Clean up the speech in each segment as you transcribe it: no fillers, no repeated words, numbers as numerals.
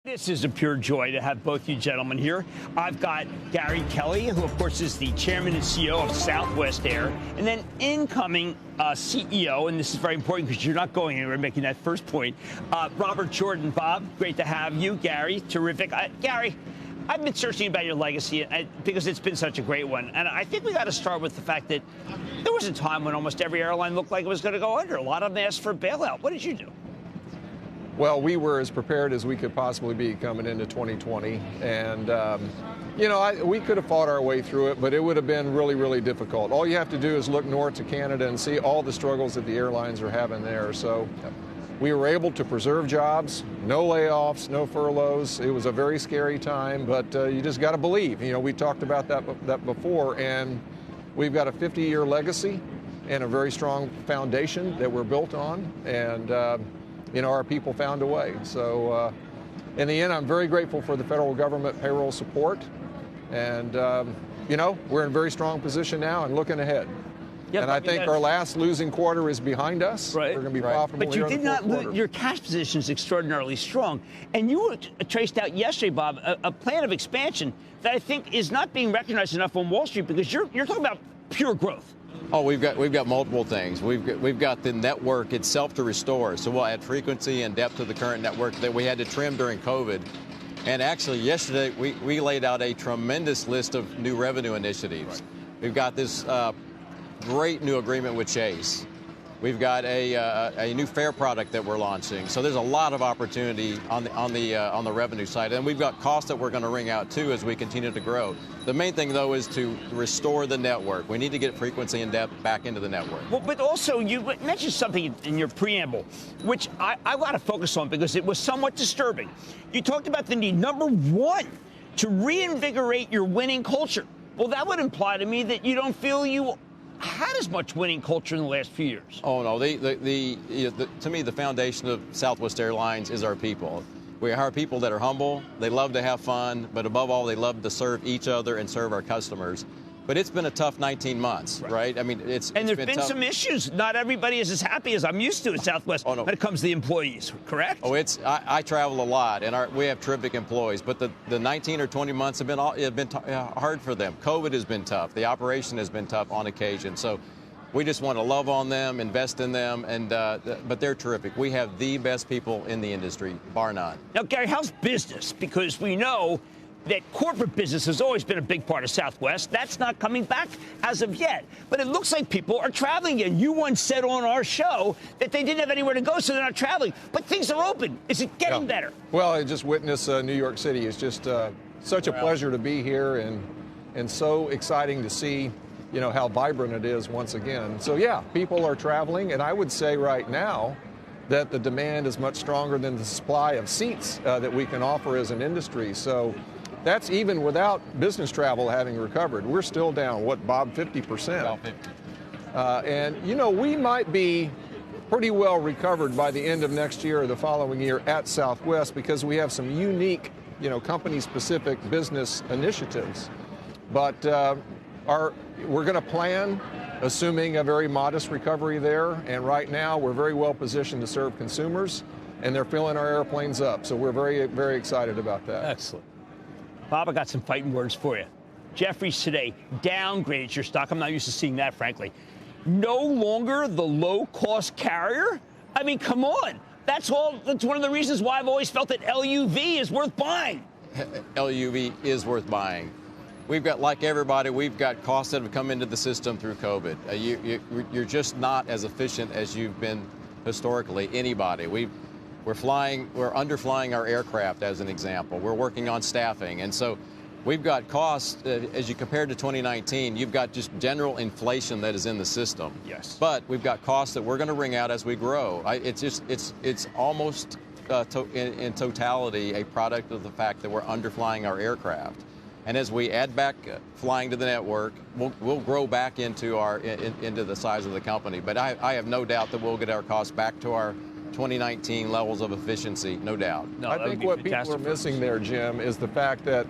This is a pure joy to have both you gentlemen here. I've got Gary Kelly, who, of course, is the chairman and CEO of Southwest Air, and then incoming CEO, and this is very important because you're not going anywhere, making that first point, Robert Jordan. Bob, great to have you. Gary, terrific. Gary, I've been searching about your legacy because it's been such a great one, and I think we got to start with the fact that there was a time when almost every airline looked like it was going to go under. A lot of them asked for a bailout. What did you do? Well, we were as prepared as we could possibly be coming into 2020. And, we could have fought our way through it, but it would have been really, really difficult. All you have to do is look north to Canada and see all the struggles that the airlines are having there. So we were able to preserve jobs, no layoffs, no furloughs. It was a very scary time, but you just got to believe. We talked about that before, and we've got a 50-year legacy and a very strong foundation that we're built on. And, our people found a way. So in the end, I'm very grateful for the federal government payroll support. And, we're in a very strong position now and looking ahead. Yep, and I think our last losing quarter is behind us. Right. We're going to be profitable. But you did not lose. Your cash position is extraordinarily strong. And you traced out yesterday, Bob, a plan of expansion that I think is not being recognized enough on Wall Street because you're talking about pure growth. Oh, we've got multiple things. We've got the network itself to restore. So we'll add frequency and depth to the current network that we had to trim during COVID. And actually, yesterday, we laid out a tremendous list of new revenue initiatives. Right. We've got this great new agreement with Chase. We've got a new fare product that we're launching. So there's a lot of opportunity on the revenue side, and we've got costs that we're going to wring out too as we continue to grow. The main thing though is to restore the network. We need to get frequency and depth back into the network. Well, but also you mentioned something in your preamble, which I got to focus on because it was somewhat disturbing. You talked about the need, number one, to reinvigorate your winning culture. Well, that would imply to me that you don't feel you had as much winning culture in the last few years. Oh no, to me the foundation of Southwest Airlines is our people. We hire people that are humble, they love to have fun, but above all they love to serve each other and serve our customers. But it's been a tough 19 months, right? I mean, there's been some issues. Not everybody is as happy as I'm used to at Southwest when it comes to the employees, correct? Oh, I travel a lot, and we have terrific employees. But the 19 or 20 months have been hard for them. COVID has been tough. The operation has been tough on occasion. So we just want to love on them, invest in them, but they're terrific. We have the best people in the industry, bar none. Now, Gary, how's business? Because we know that corporate business has always been a big part of Southwest. That's not coming back as of yet. But it looks like people are traveling again. You once said on our show that they didn't have anywhere to go, so they're not traveling. But things are open. Is it getting better? Well, I just witnessed New York City. It's just such a pleasure to be here and so exciting to see, how vibrant it is once again. So, yeah, people are traveling. And I would say right now that the demand is much stronger than the supply of seats that we can offer as an industry. So that's even without business travel having recovered. We're still down, Bob, 50%? About 50. And, we might be pretty well recovered by the end of next year or the following year at Southwest because we have some unique, company-specific business initiatives. But we're going to plan, assuming a very modest recovery there. And right now, we're very well positioned to serve consumers, and they're filling our airplanes up. So we're very, very excited about that. Excellent. Bob, I got some fighting words for you. Jefferies today downgrades your stock. I'm not used to seeing that, frankly. No longer the low-cost carrier? I mean, come on. That's one of the reasons why I've always felt that LUV is worth buying. LUV is worth buying. We've got, like everybody, we've got costs that have come into the system through COVID. You're just not as efficient as you've been historically, anybody. We're underflying our aircraft, as an example. We're working on staffing. And so we've got costs, as you compare to 2019, you've got just general inflation that is in the system. Yes. But we've got costs that we're going to wring out as we grow. It's almost in totality a product of the fact that we're underflying our aircraft. And as we add back flying to the network, we'll grow back into the size of the company. But I have no doubt that we'll get our costs back to our 2019 levels of efficiency, no doubt. No, I think what people are missing there, Jim, is the fact that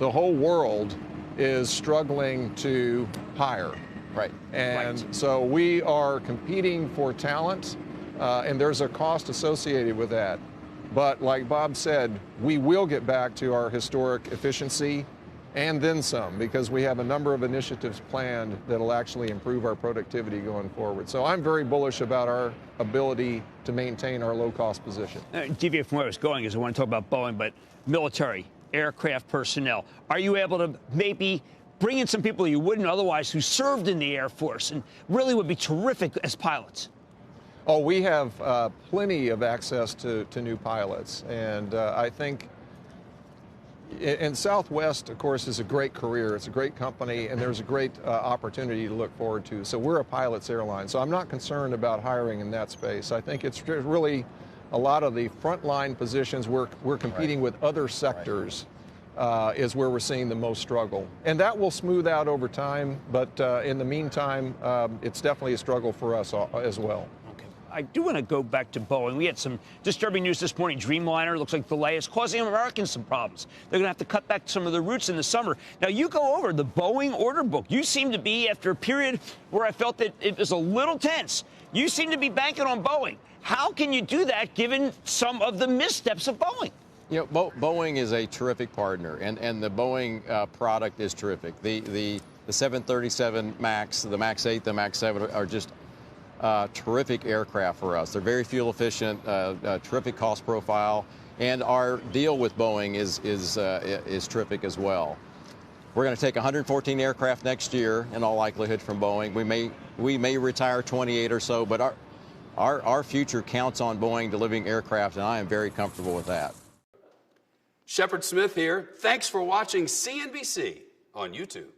the whole world is struggling to hire. Right. And so we are competing for talent, and there's a cost associated with that. But like Bob said, we will get back to our historic efficiency and then some, because we have a number of initiatives planned that'll actually improve our productivity going forward. So I'm very bullish about our ability to maintain our low-cost position. Deviate from where I was going is I want to talk about Boeing, but military, aircraft personnel. Are you able to maybe bring in some people you wouldn't otherwise who served in the Air Force and really would be terrific as pilots? Oh, we have plenty of access to new pilots, and I think and Southwest, of course, is a great career. It's a great company, and there's a great opportunity to look forward to. So we're a pilot's airline, so I'm not concerned about hiring in that space. I think it's really a lot of the frontline positions we're competing with other sectors is where we're seeing the most struggle. And that will smooth out over time, but in the meantime, it's definitely a struggle for us as well. I do want to go back to Boeing. We had some disturbing news this morning. Dreamliner looks like delay is causing Americans some problems. They're going to have to cut back some of the routes in the summer. Now, you go over the Boeing order book. You seem to be, after a period where I felt that it was a little tense, you seem to be banking on Boeing. How can you do that given some of the missteps of Boeing? You know, Boeing is a terrific partner, and the Boeing product is terrific. The 737 MAX, the MAX 8, the MAX 7 are just terrific aircraft for us. They're very fuel efficient, terrific cost profile, and our deal with Boeing is terrific as well. We're going to take 114 aircraft next year, in all likelihood, from Boeing. We may retire 28 or so, but our future counts on Boeing delivering aircraft, and I am very comfortable with that. Shepard Smith here. Thanks for watching CNBC on YouTube.